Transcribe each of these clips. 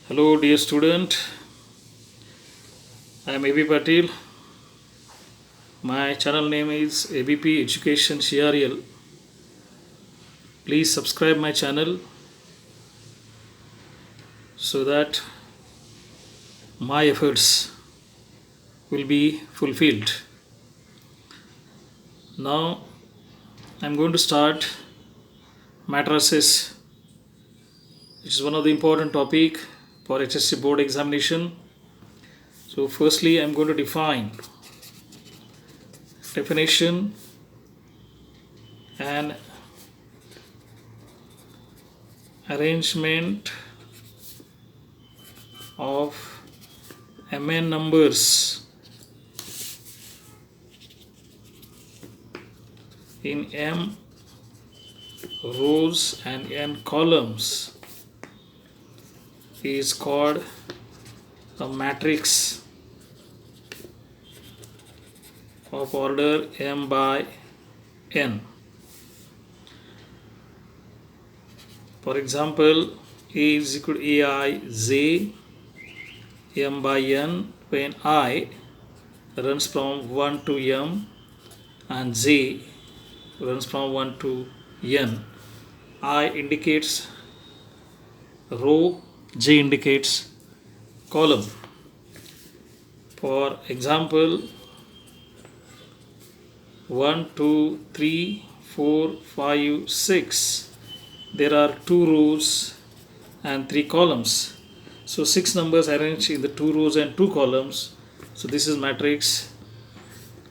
Hello, dear student. I am A.B. Patil. My channel name is ABP Education CRL. Please subscribe my channel so that my efforts will be fulfilled. Now I am going to start matrices, which is one of the important topic for HSC board examination. So firstly I am going to definition and arrangement of MN numbers in M rows and N columns is called a matrix of order M by N. For example, A is equal to Aij M by N when I runs from 1 to M and J runs from 1 to N. I indicates row, J indicates column. For example, 1, 2, 3, 4, 5, 6. There are 2 rows and 3 columns. So 6 numbers arranged in the 2 rows and 2 columns. So this is matrix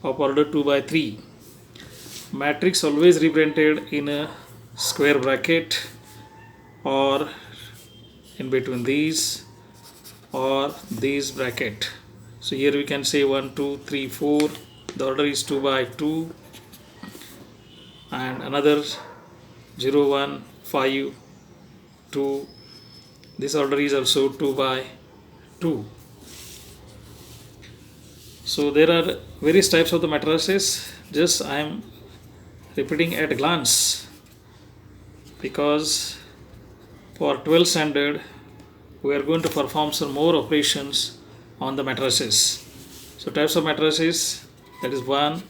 of order 2 by 3. Matrix always represented in a square bracket or in between these or these bracket. So here we can say 1, 2, 3, 4. The order is 2 by 2 and another 0, 1, 5, 2. This order is also 2 by 2. So there are various types of the matrices. Just I am repeating at a glance because for 12th standard we are going to perform some more operations on the matrices. So types of matrices, that is one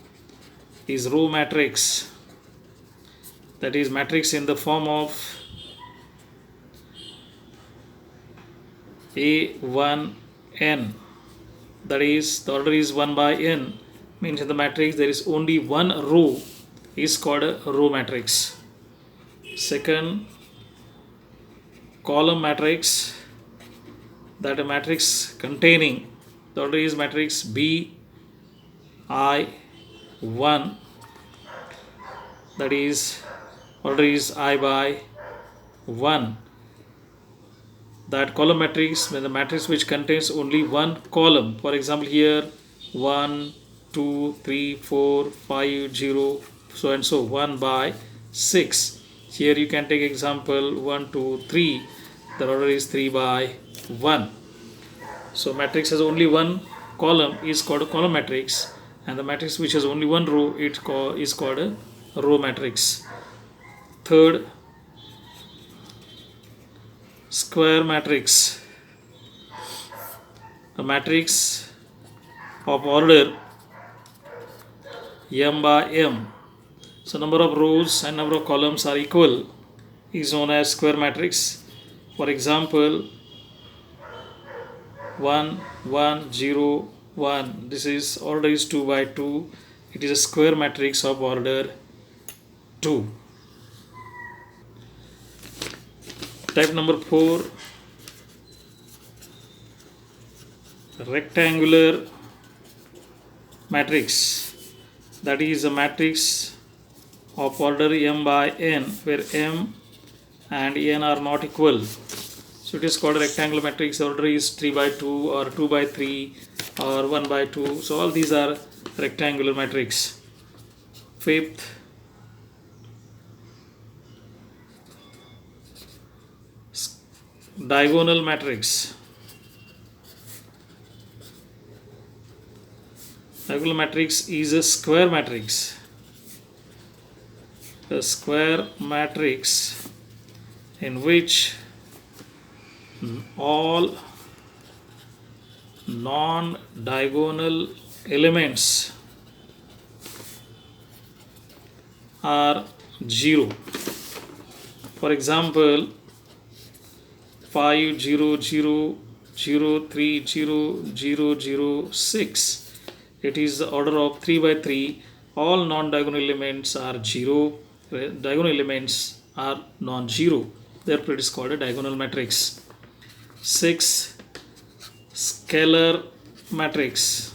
is row matrix, that is matrix in the form of A1n, that is the order is 1 by n, means in the matrix there is only one row is called a row matrix. Second, column matrix, that a matrix containing the order is matrix B I1, that is order is I by 1. That column matrix, when the matrix which contains only one column, for example here 1, 2, 3, 4, 5, 0, so and so 1 by 6. Here you can take example 1, 2, 3, the order is 3 by 1. So matrix has only one column is called a column matrix, and the matrix which has only one row is called a row matrix. Third, square matrix, a matrix of order M by M. So number of rows and number of columns are equal is known as square matrix. For example, 1, 1, 0, 1. This is order is 2 by 2. It is a square matrix of order 2. Type number 4, rectangular matrix, that is a matrix of order M by N where M and N are not equal. So it is called a rectangular matrix. Order is 3 by 2 or 2 by 3 or 1 by 2. So all these are rectangular matrix. Fifth, diagonal matrix. Diagonal matrix is a square matrix. A square matrix in which all non-diagonal elements are 0. For example, 5 0 0 0 3 0 0 0 6. It is the order of 3 by 3. All non-diagonal elements are 0. Diagonal elements are non-zero. Therefore, it is called a diagonal matrix. 6. Scalar matrix.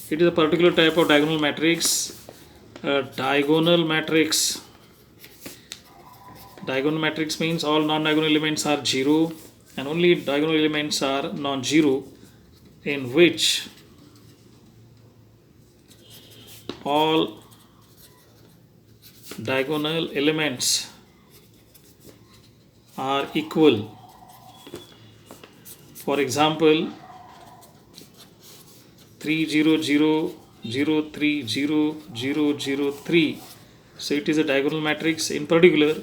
It is a particular type of diagonal matrix. A diagonal matrix. Diagonal matrix means all non-diagonal elements are 0 and only diagonal elements are non-zero, in which all diagonal elements are equal. For example, 3 0 0 0 3 0 0 0 3. So it is a diagonal matrix. In particular,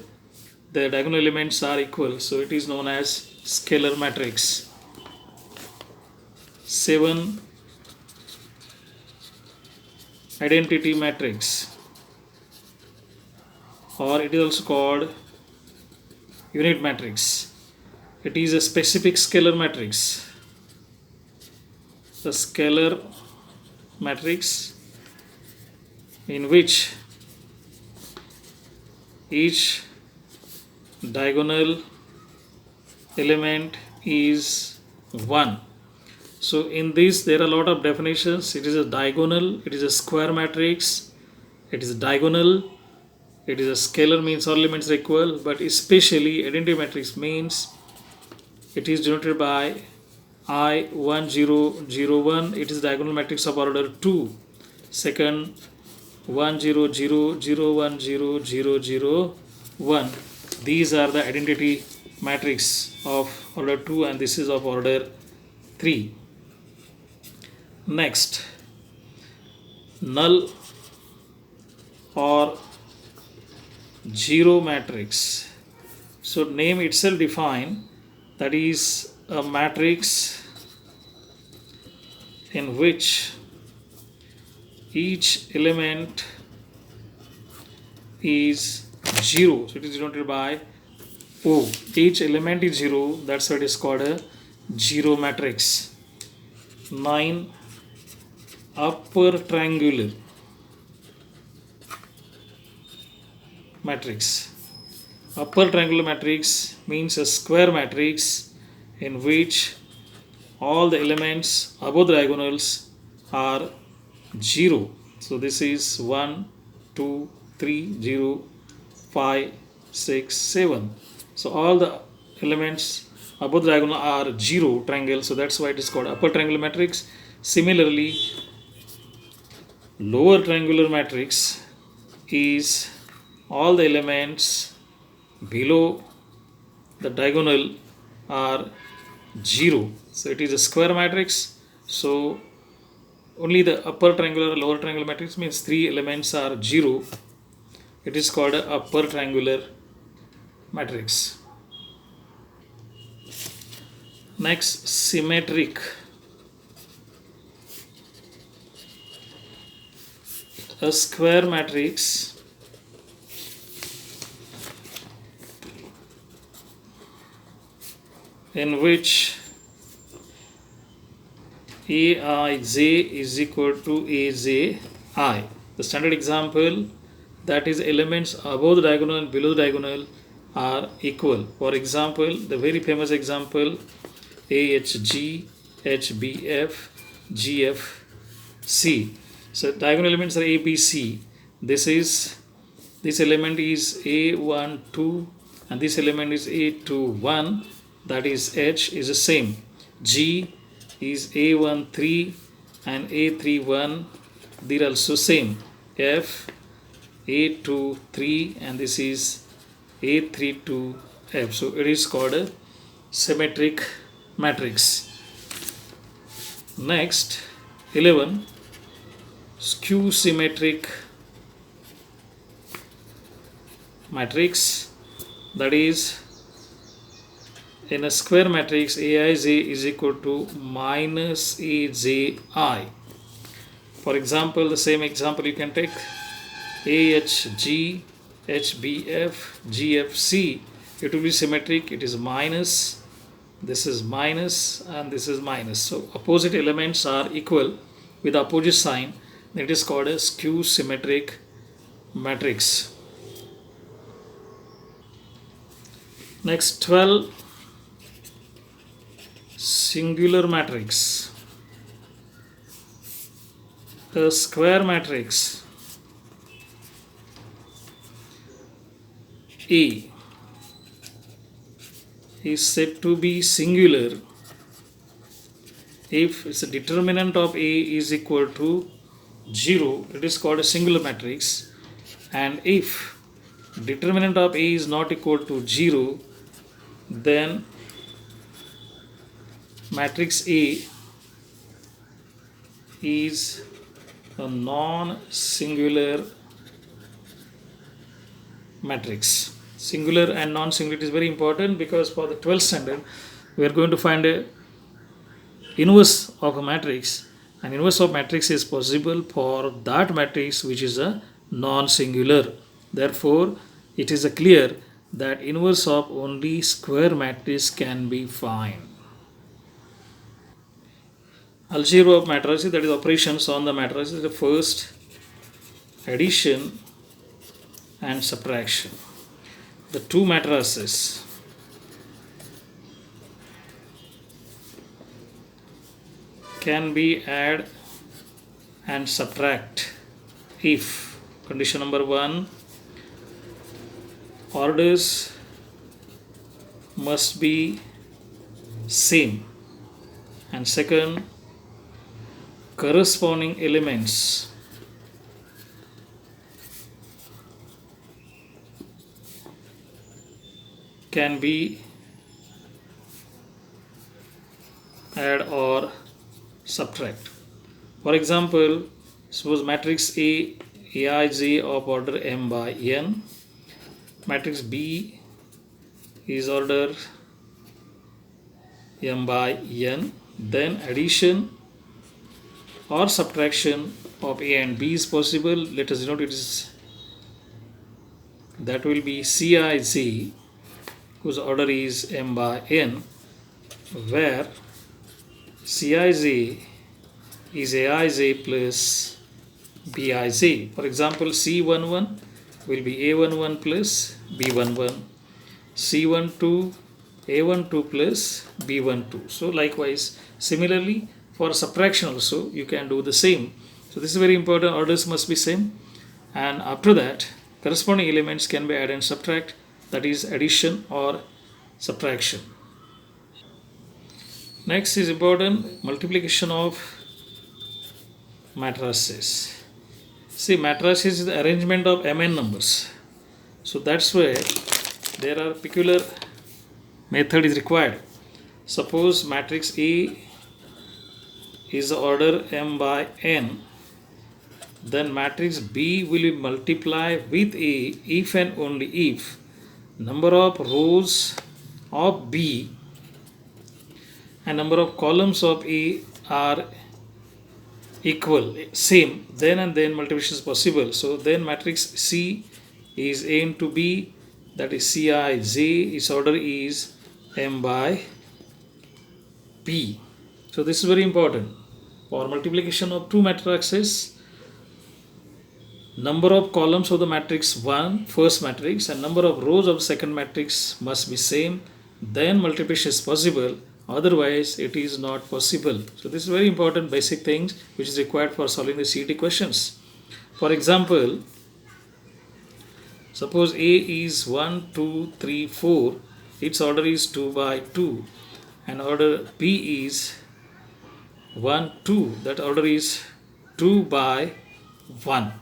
the diagonal elements are equal, so it is known as scalar matrix. 7. Identity matrix, or it is also called unit matrix. It is a specific scalar matrix. The scalar matrix in which each diagonal element is 1. So in this there are a lot of definitions. It is a diagonal, it is a square matrix, it is a diagonal, it is a scalar, means all elements are equal, but especially identity matrix means it is denoted by I1001. It is diagonal matrix of order 2. Second, 100010001. These are the identity matrix of order 2 and this is of order 3. Next, null or zero matrix. So name itself define, that is a matrix in which each element is 0. So it is denoted by O. Each element is 0. That's why it is called a zero matrix. 9. Upper triangular matrix. Upper triangular matrix means a square matrix in which all the elements above the diagonals are 0. So this is 1 2 3 0 5 6 7. So all the elements above the diagonal are 0 triangle, so that's why it is called upper triangular matrix. Similarly, lower triangular matrix is all the elements below the diagonal are 0. So it is a square matrix. So only the upper triangular lower triangular matrix means 3 elements are 0. It is called a upper triangular matrix. Next, symmetric. A square matrix in which Aij is equal to Aj I. The standard example, that is elements above the diagonal and below the diagonal are equal. For example, the very famous example, AHG, HBF, GFC. So diagonal elements are A, B, C. This element is A12 and this element is A21. That is H is the same. G is A13 and A31. They are also same. F A23 and this is A32F. So it is called a symmetric matrix. Next, 11, skew symmetric matrix, that is in a square matrix, Aij is equal to minus Aji. For example, the same example you can take AHG, HBF, GFC. It will be symmetric. It is minus, this is minus, and this is minus. So opposite elements are equal with opposite sign. It is called a skew symmetric matrix. Next, 12, singular matrix. A square matrix A is said to be singular if its determinant of A is equal to 0. It is called a singular matrix. And if determinant of A is not equal to 0, then matrix A is a non-singular matrix. Singular and non-singular is very important, because for the 12th standard we are going to find a inverse of a matrix, and inverse of matrix is possible for that matrix which is a non-singular. Therefore it is a clear that inverse of only square matrix can be found. Algebra of matrices, that is operations on the matrices. The first, addition and subtraction. The two matrices can be add and subtract if condition number 1, orders must be same, and second, corresponding elements can be add or subtract. For example, suppose matrix A, Aij of order m by n, matrix B is order m by n, then addition or subtraction of A and B is possible. Let us note it is, that will be Cij, whose order is m by n, where Cij is Aij plus Bij. For example, C11 will be A11 plus B11, C12 A12 plus B12. So likewise, similarly for subtraction also you can do the same. So this is very important, orders must be same, and after that corresponding elements can be add and subtract, that is addition or subtraction. Next is important, multiplication of matrices. See, matrices is the arrangement of mn numbers. So that's where there are peculiar method is required. Suppose matrix A is the order m by n, then matrix B will be multiplied with A if and only if number of rows of B and number of columns of A are equal, same, then and then multiplication is possible. So then matrix C is A into B, that is Cij, its order is m by B. So this is very important. For multiplication of two matrices, number of columns of the matrix 1, first matrix, and number of rows of second matrix must be same, then multiplication is possible, otherwise it is not possible. So this is very important basic things which is required for solving the CET questions. For example, suppose A is 1, 2, 3, 4, its order is 2 by 2, and order B is 1, 2, that order is 2 by 1.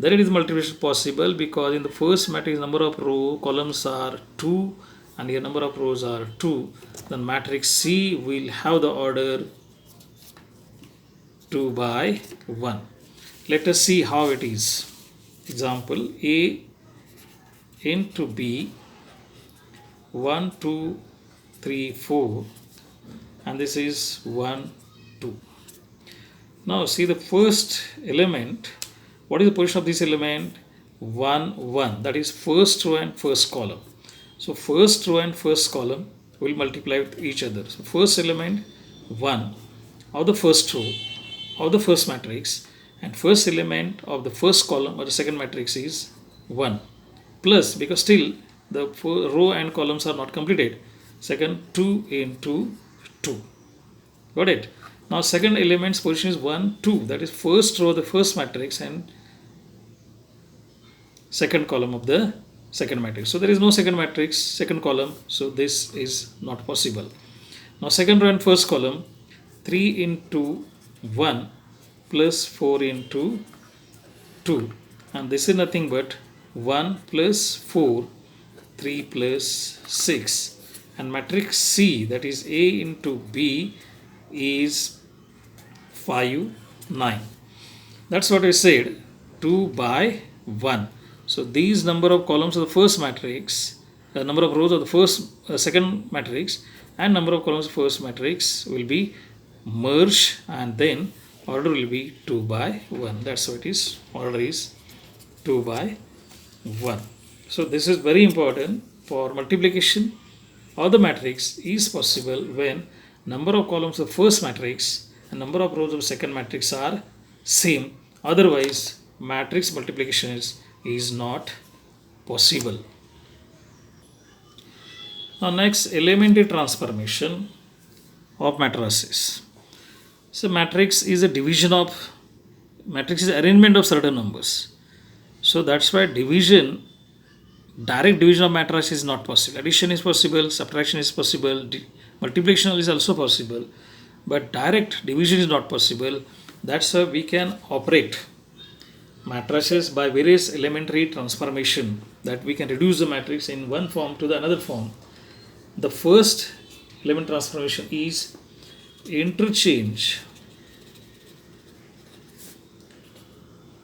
Then it is multiplication possible, because in the first matrix number of columns are 2 and here number of rows are 2. Then matrix C will have the order 2 by 1. Let us see how it is. Example, A into B, 1, 2, 3, 4, and this is 1, 2. Now see the first element. What is the position of this element? 1, 1. That is first row and first column. So first row and first column will multiply with each other. So first element 1 of the first row of the first matrix, and first element of the first column or the second matrix is 1, plus, because still the row and columns are not completed, second 2 into 2. Got it? Now second element's position is 1, 2. That is first row of the first matrix and second column of the second matrix. So there is no second matrix, second column. So this is not possible. Now second row and first column, 3 into 1 plus 4 into 2. And this is nothing but 1 plus 4, 3 plus 6. And matrix C, that is A into B, is 5, 9. That's what I said, 2 by 1. So these number of columns of the first matrix, the number of rows of the second matrix, and number of columns of first matrix will be merged, and then order will be 2 by 1. That's what it is. Order is 2 by 1. So this is very important for multiplication of the matrix is possible when number of columns of first matrix and number of rows of second matrix are same. Otherwise, matrix multiplication is not possible. Now next, elementary transformation of matrices. So matrix is a division of, matrix is arrangement of certain numbers. So that's why division, direct division of matrix is not possible. Addition is possible, subtraction is possible, multiplication is also possible, but direct division is not possible. That's why we can operate matrices by various elementary transformation, that we can reduce the matrix in one form to the another form. The first element transformation is interchange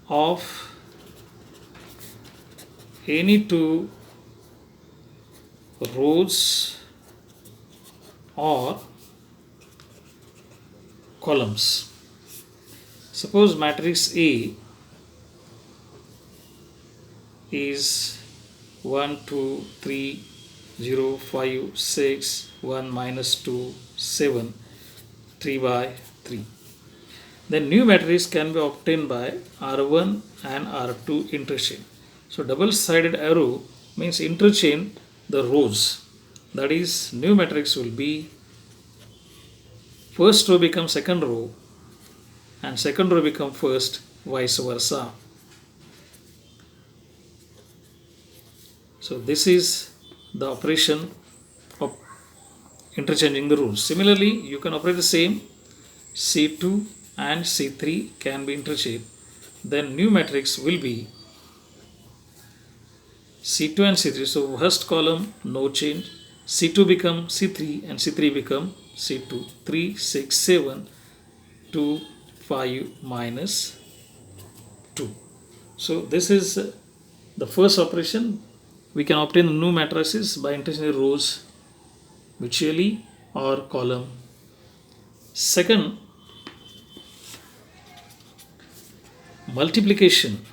of any two rows or columns. Suppose matrix A is 1, 2, 3, 0, 5, 6, 1, minus 2, 7, 3 by 3. Then new matrix can be obtained by R1 and R2 interchange. So double-sided arrow means interchange the rows. That is, new matrix will be first row become second row and second row become first, vice versa. So this is the operation of interchanging the rows. Similarly, you can operate the same. C2 and C3 can be interchanged. Then new matrix will be C2 and C3. So first column, no change. C2 become C3 and C3 become C2. 3, 6, 7, 2, 5 minus 2. So this is the first operation. We can obtain the new matrices by interchanging rows mutually or column. Second, multiplication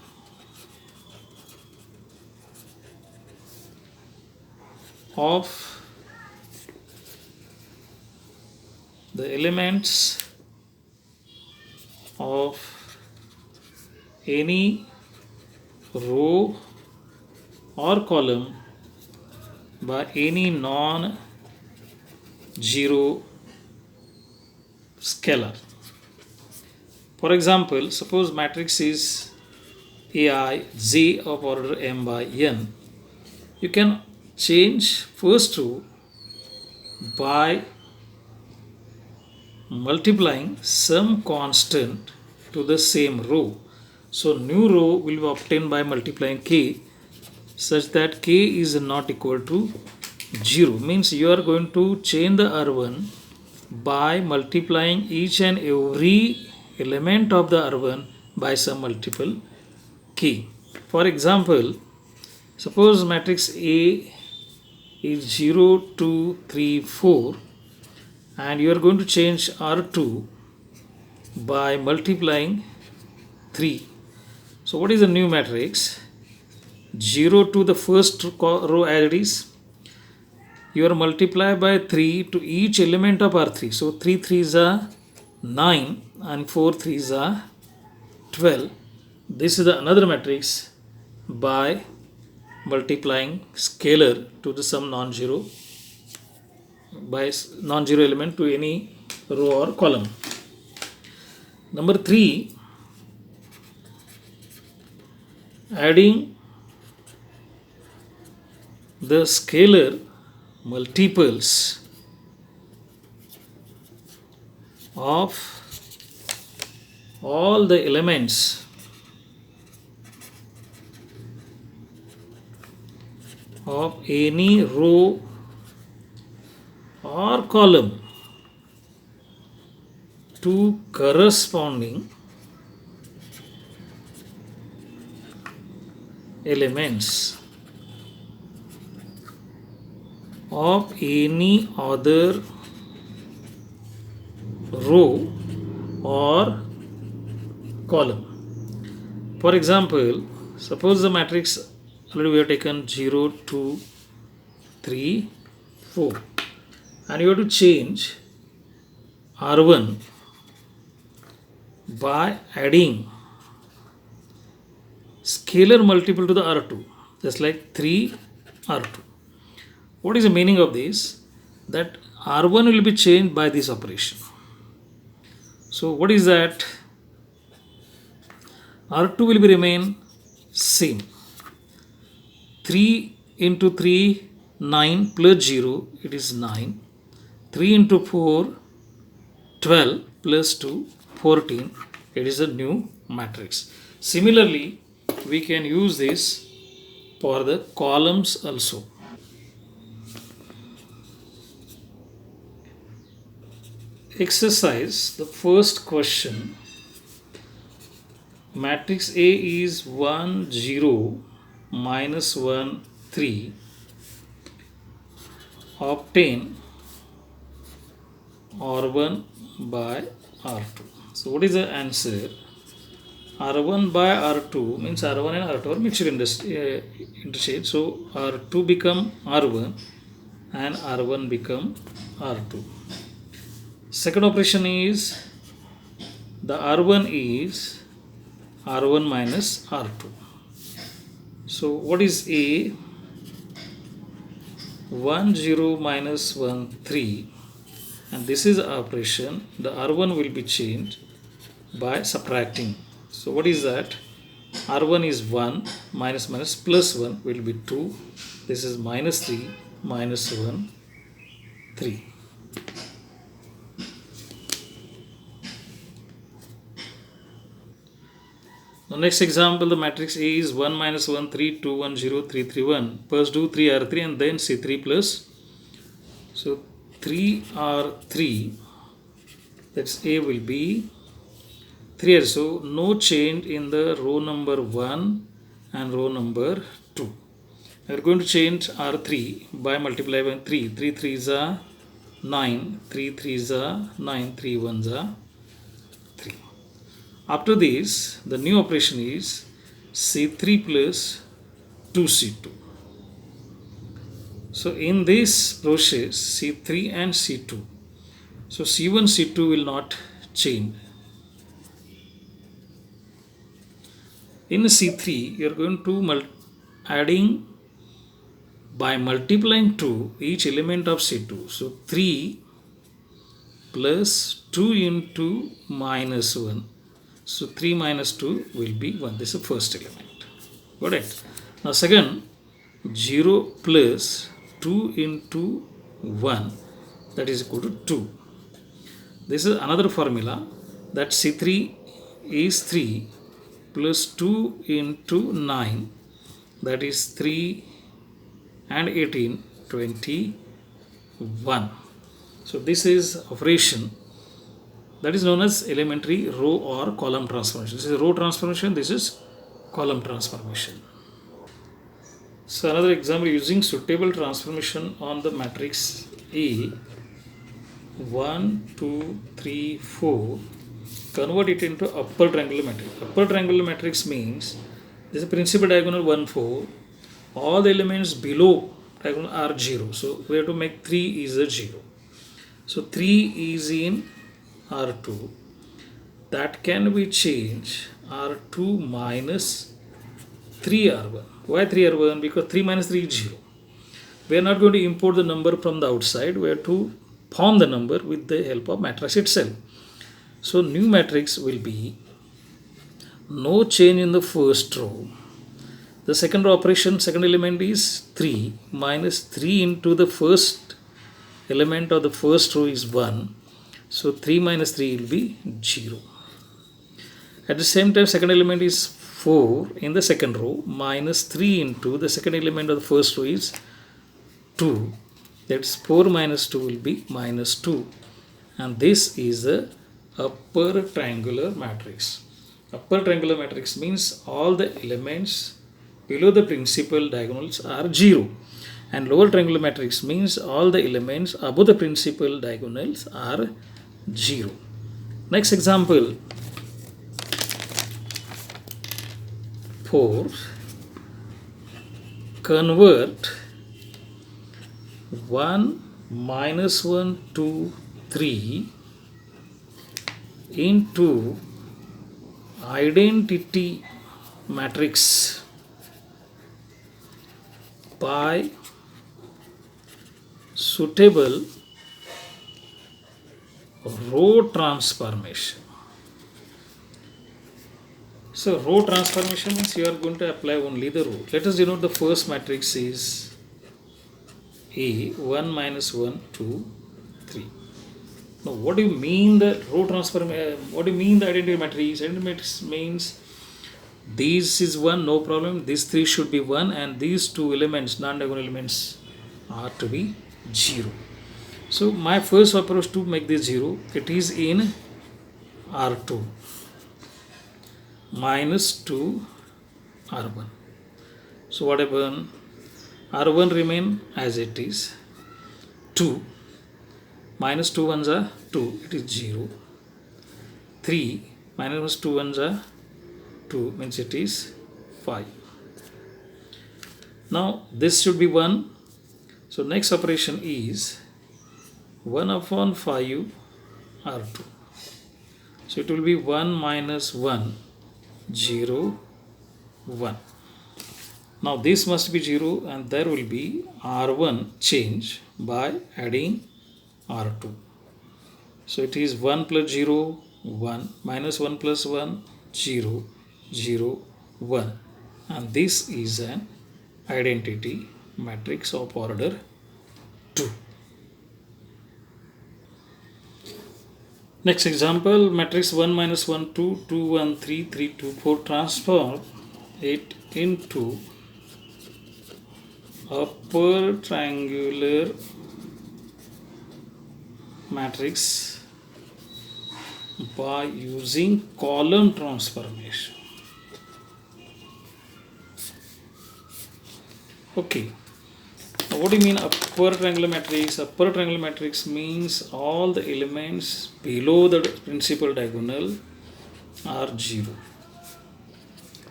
of the elements of any row or column by any non-zero scalar. For example, suppose matrix is AI J of order m by n. You can change first row by multiplying some constant to the same row. So new row will be obtained by multiplying k such that k is not equal to 0. Means you are going to change the R1 by multiplying each and every element of the R1 by some multiple k. For example, suppose matrix A is 0, 2, 3, 4, and you are going to change R2 by multiplying 3. So what is the new matrix? 0 to the first row as it is. You are multiply by 3 to each element of R3. So 3 3s are 9 and 4 3s are 12. This is another matrix by multiplying scalar to the some non-zero by non-zero element to any row or column. Number 3, adding the scalar multiples of all the elements of any row or column to corresponding elements of any other row or column. For example, suppose the matrix already we have taken 0, 2, 3, 4, and you have to change R1 by adding scalar multiple to the R2, just like 3 R2. What is the meaning of this? That R1 will be changed by this operation. So what is that? R2 will be remain same. 3 into 3, 9 plus 0, it is 9. 3 into 4, 12 plus 2, 14. It is a new matrix. Similarly, we can use this for the columns also. Exercise, the first question. Matrix A is 1, 0, minus 1, 3. Obtain R1 by R2. So what is the answer? R1 by R2 means R1 and R2 are mixed interchange. So R2 become R1 and R1 become R2. Second operation is the R1 is R1 minus R2. So what is A? 1, 0 minus 1, 3, and this is the operation. The R1 will be changed by subtracting. So what is that? R1 is 1, minus plus 1 will be 2. This is minus 3, minus 1, 3. Now next example, the matrix A is 1, minus 1, 3, 2, 1, 0, 3, 3, 1. First do 3 R3 and then C3 plus. So 3 R3, that's A will be 3 R. So no change in the row number 1 and row number 2. We are going to change R3 by multiply by 3. 3 3s are 9, 3 3s are 9, 3 1s are 3. After this, the new operation is C3 plus 2C2. So in this process, C3 and C2. So C1, C2 will not change. In C3, you are going to adding by multiplying 2 each element of C2. So 3 plus 2 into minus 1. So 3 minus 2 will be 1. This is the first element. Got it? Now second, 0 plus 2 into 1, that is equal to 2. This is another formula, that C3 is 3 plus 2 into 9, that is 3 and 18, 21. So this is operation that is known as elementary row or column transformation. This is row transformation, this is column transformation. So another example, using suitable transformation on the matrix E 1, 2, 3, 4, convert it into upper triangular matrix. Upper triangular matrix means this is principal diagonal 1, 4. All the elements below diagonal are 0. So we have to make 3 is a 0. So 3 is in R2. That can be changed R2 minus 3R1. Why 3R1? Because 3 minus 3 is 0. We are not going to import the number from the outside. We have to form the number with the help of matrix itself. So new matrix will be no change in the first row. The second row operation, second element is 3 minus 3 into the first element of the first row is 1. So 3 minus 3 will be 0. At the same time, second element is 4 in the second row minus 3 into the second element of the first row is 2. That's 4 minus 2 will be minus 2. And this is the upper triangular matrix. Upper triangular matrix means all the elements below the principal diagonals are 0. And lower triangular matrix means all the elements above the principal diagonals are 0. Next example, 4. Convert 1, minus 1, 2, 3 into identity matrix by suitable row transformation. So row transformation means you are going to apply only the row. Let us denote the first matrix is A 1 minus 1 2 3. Now what do you mean the row transformation? What do you mean the identity matrix? Identity matrix means this is 1, no problem. These 3 should be 1 and these 2 elements, non-diagonal elements are to be 0. So my first approach to make this 0, it is in R2 minus 2 R1. So what happened? R1 remain as it is. 2 minus 2 ones are 2, it is 0. 3 minus 2 ones are 2, means it is 5. Now this should be 1. So next operation is 1 upon 5 R2. So it will be 1 minus 1, 0, 1. Now this must be 0 and there will be R1 change by adding R2. So it is 1 plus 0, 1, minus 1 plus 1, 0, 0, 1. And this is an identity matrix of order 2. Next example, matrix 1 minus 1 2, 2 1 3, 3 2 4. Transform it into upper triangular matrix by using column transformation. Okay. Now what do you mean upper triangular matrix? Upper triangular matrix means all the elements below the principal diagonal are 0.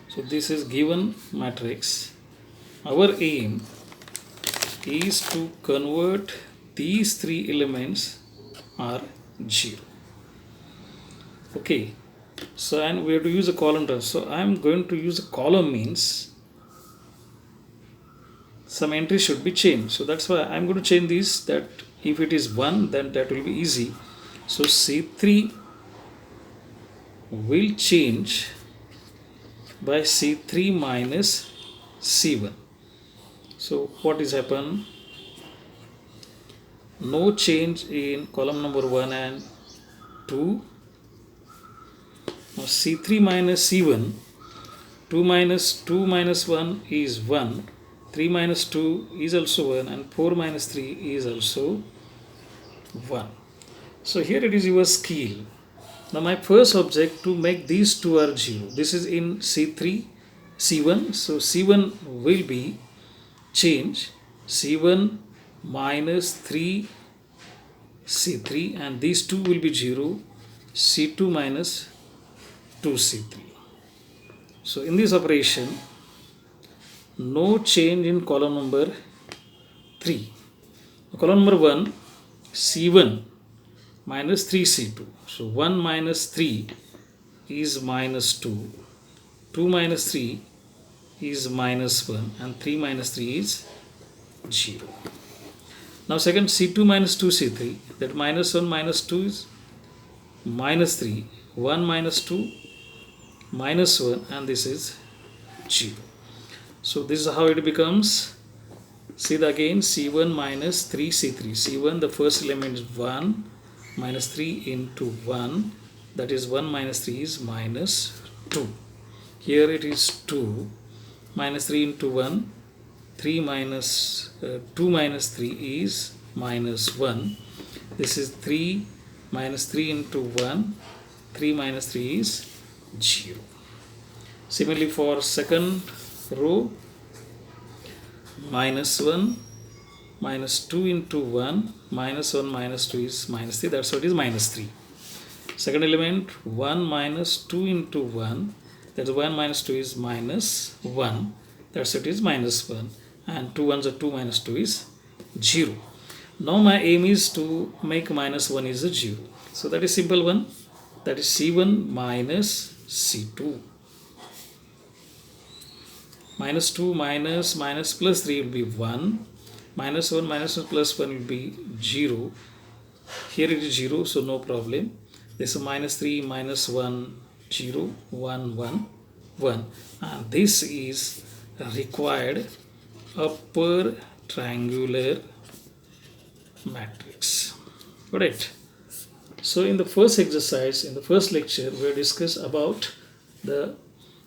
So this is given matrix. Our aim is to convert these 3 elements are 0. Okay. So and we have to use a column term. So I am going to use a column means some entries should be changed. So that's why I'm going to change this, that if it is 1 then that will be easy. So C3 will change by C3 minus C1. So what is happened? No change in column number 1 and 2. Now C3 minus C1, 2 minus 1 is 1. 3 minus 2 is also 1 and 4 minus 3 is also 1. So here it is your skill. Now my first object to make these two are 0. This is in C3, C1. So C1 will be change C1 minus 3 C3, and these two will be 0, C2 minus 2 C3. So in this operation, no change in column number 3. Column number 1, C1 minus 3 C2. So 1 minus 3 is minus 2, 2 minus 3 is minus 1, and 3 minus 3 is 0. Now second, C2 minus 2 C3, that minus 1 minus 2 is minus 3, 1 minus 2 minus 1, and this is 0. So this is how it becomes. See again, C1 minus 3 C3. C1, the first element is 1 minus 3 into 1, that is 1 minus 3 is minus 2. Here it is 2 minus 3 into 1, 3 minus 2 minus 3 is minus 1. This is 3 minus 3 into 1, 3 minus 3 is 0. Similarly for second row, minus 1 minus 2 into 1, minus 1 minus 2 is minus 3, that's what is minus 3. Second element, 1 minus 2 into 1, that's 1 minus 2 is minus 1, that's it is minus 1, and 2 ones are 2 minus 2 is 0. Now my aim is to make minus 1 is a 0. So that is simple one, that is C1 minus C2. Minus 2 minus plus 3 will be 1, minus 1 minus 1 plus 1 will be 0. Here it is 0, so no problem. This is minus 3 minus 1, 0, 1, 1, 1. And this is required upper triangular matrix. Got it? So in the first exercise, in the first lecture, we discussed about the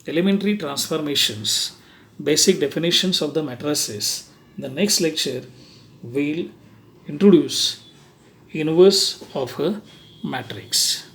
elementary transformations, basic definitions of the matrices. In the next lecture, we'll introduce inverse of a matrix.